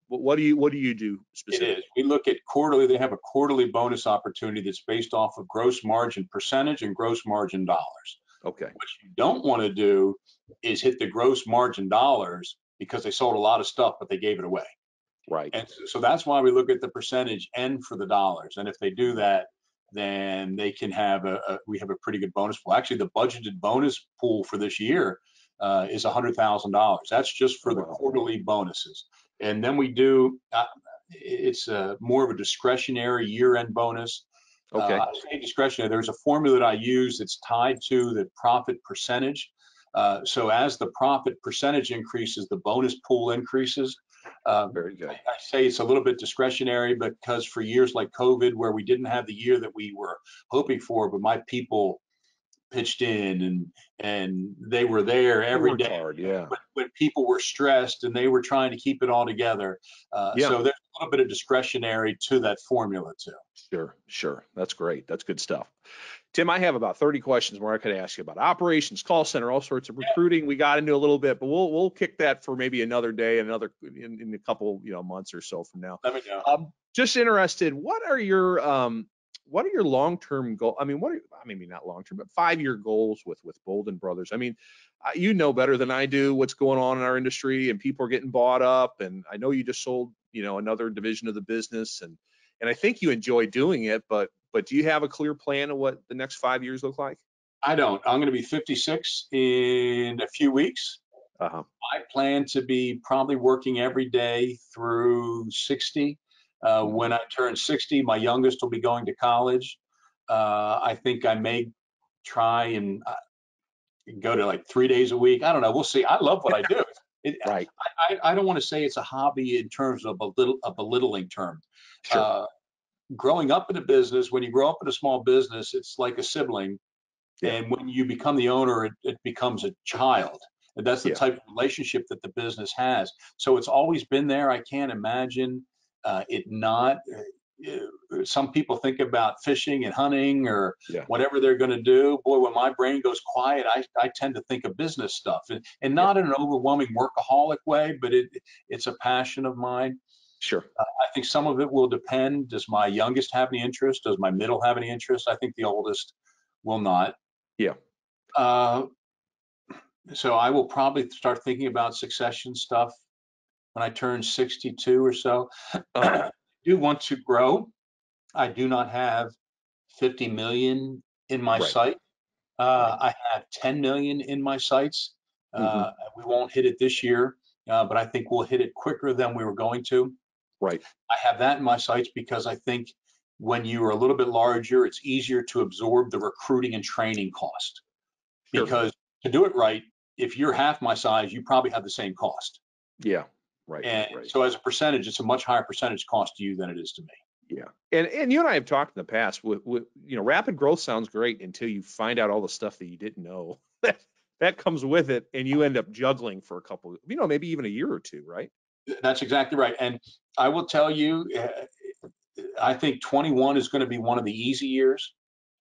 what do you do specifically? It is. We look at quarterly. They have a quarterly bonus opportunity that's based off of gross margin percentage and gross margin dollars. Okay. What you don't want to do is hit the gross margin dollars because they sold a lot of stuff, but they gave it away. Right. And so that's why we look at the percentage and for the dollars. And if they do that, then they can have we have a pretty good bonus pool. Actually, the budgeted bonus pool for this year is $100,000. That's just for the quarterly bonuses. And then we do, it's more of a discretionary year-end bonus. Okay. I say discretionary. There's a formula that I use that's tied to the profit percentage. So as the profit percentage increases, the bonus pool increases. Very good. I say it's a little bit discretionary because for years like COVID, where we didn't have the year that we were hoping for, but my people pitched in and they were there every day. Hard, yeah. When people were stressed and they were trying to keep it all together. So there's a little bit of discretionary to that formula too. Sure. That's great. That's good stuff. Tim, I have about 30 questions more I could ask you about operations, call center, all sorts of recruiting. We got into a little bit, but we'll kick that for maybe another day, in a couple months or so from now. Let me know. Just interested, what are your what are your long-term goals? I mean, maybe not long-term, but 5-year goals with Boulden Brothers? I mean, you know better than I do what's going on in our industry, and people are getting bought up. And I know you just sold, another division of the business, and I think you enjoy doing it. But do you have a clear plan of what the next 5 years look like? I don't. I'm going to be 56 in a few weeks. Uh-huh. I plan to be probably working every day through 60. When I turn 60, my youngest will be going to college. I think I may try and go to like 3 days a week. I don't know. We'll see. I love what I do. Right. I don't want to say it's a hobby in terms of a belittling term. Sure. Growing up in a business, when you grow up in a small business, it's like a sibling. Yeah. And when you become the owner, it becomes a child. And that's the type of relationship that the business has. So it's always been there. I can't imagine it not. Some people think about fishing and hunting or whatever they're going to do. Boy, when my brain goes quiet, I tend to think of business stuff, and not in an overwhelming workaholic way, but it's a passion of mine. Sure. I think some of it will depend. Does my youngest have any interest? Does my middle have any interest? I think the oldest will not. Yeah. So I will probably start thinking about succession stuff when I turn 62 or so. I do want to grow. I do not have 50 million in my sight. I have 10 million in my sights. We won't hit it this year, but I think we'll hit it quicker than we were going to. Right. I have that in my sights because I think when you are a little bit larger, it's easier to absorb the recruiting and training cost. Sure. Because to do it right, if you're half my size, you probably have the same cost. Yeah. Right. And so as a percentage, it's a much higher percentage cost to you than it is to me. Yeah. And you and I have talked in the past with rapid growth sounds great until you find out all the stuff that you didn't know that comes with it, and you end up juggling for a couple, maybe even a year or two, right? That's exactly right. And I will tell you, I think 21 is going to be one of the easy years.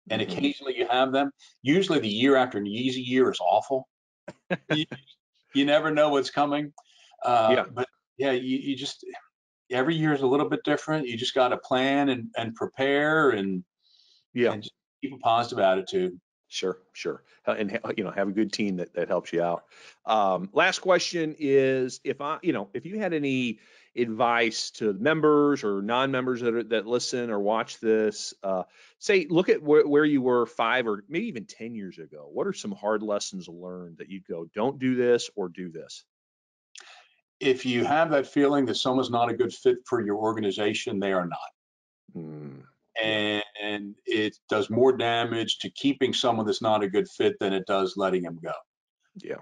And occasionally you have them. Usually the year after an easy year is awful. You never know what's coming. But yeah, you just, every year is a little bit different. You just got to plan and prepare and just keep a positive attitude. Sure. And have a good team that helps you out. Last question is, if you had any advice to members or non-members that listen or watch this, say, look at where you were 5 or maybe even 10 years ago. What are some hard lessons learned that you'd go, don't do this or do this? If you have that feeling that someone's not a good fit for your organization, they are not. And it does more damage to keeping someone that's not a good fit than it does letting them go. Yeah.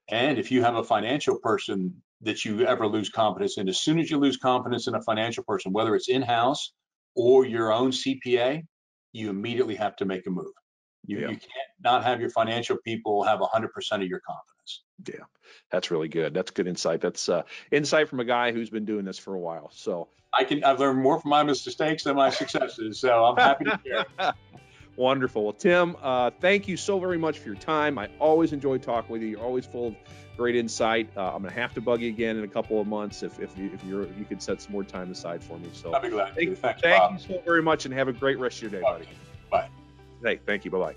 And if you have a financial person that you ever lose confidence in, as soon as you lose confidence in a financial person, whether it's in-house or your own CPA, you immediately have to make a move. You can't not have your financial people have 100% of your confidence. Yeah, that's really good. That's good insight. That's insight from a guy who's been doing this for a while. So I've learned more from my mistakes than my successes. So I'm happy to share. Wonderful. Well, Tim, thank you so very much for your time. I always enjoy talking with you. You're always full of great insight. I'm going to have to bug you again in a couple of months if you could set some more time aside for me. So I'll be glad to. Thank you so very much, and have a great rest of your day, buddy. Bye. Hey, thank you. Bye-bye.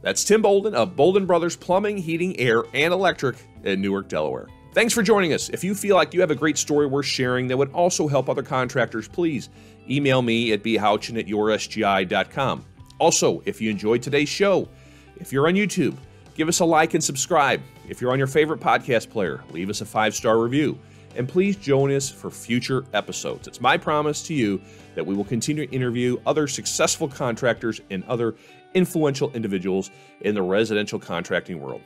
That's Tim Boulden of Boulden Brothers Plumbing, Heating, Air, and Electric in Newark, Delaware. Thanks for joining us. If you feel like you have a great story worth sharing that would also help other contractors, please email me at bhouchin@yoursgi.com. Also, if you enjoyed today's show, if you're on YouTube, give us a like and subscribe. If you're on your favorite podcast player, leave us a 5-star review. And please join us for future episodes. It's my promise to you that we will continue to interview other successful contractors and other influential individuals in the residential contracting world.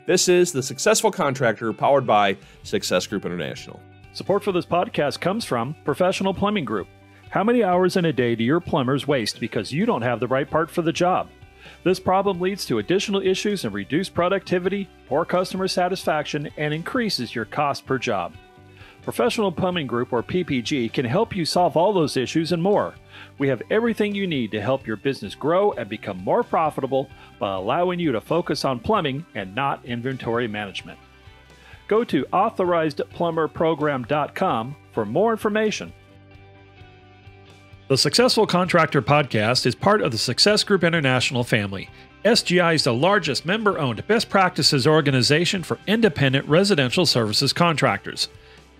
This is The Successful Contractor, powered by Success Group International. Support for this podcast comes from Professional Plumbing Group. How many hours in a day do your plumbers waste because you don't have the right part for the job? This problem leads to additional issues and reduced productivity, poor customer satisfaction, and increases your cost per job. Professional Plumbing Group, or PPG, can help you solve all those issues and more. We have everything you need to help your business grow and become more profitable by allowing you to focus on plumbing and not inventory management. Go to authorizedplumberprogram.com for more information. The Successful Contractor podcast is part of the Success Group International family. SGI is the largest member-owned best practices organization for independent residential services contractors.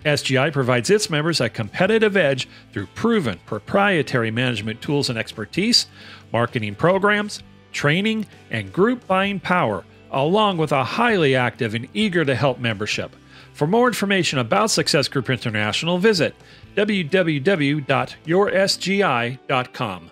SGI provides its members a competitive edge through proven proprietary management tools and expertise, marketing programs, training, and group buying power, along with a highly active and eager to help membership. For more information about Success Group International, visit www.yoursgi.com.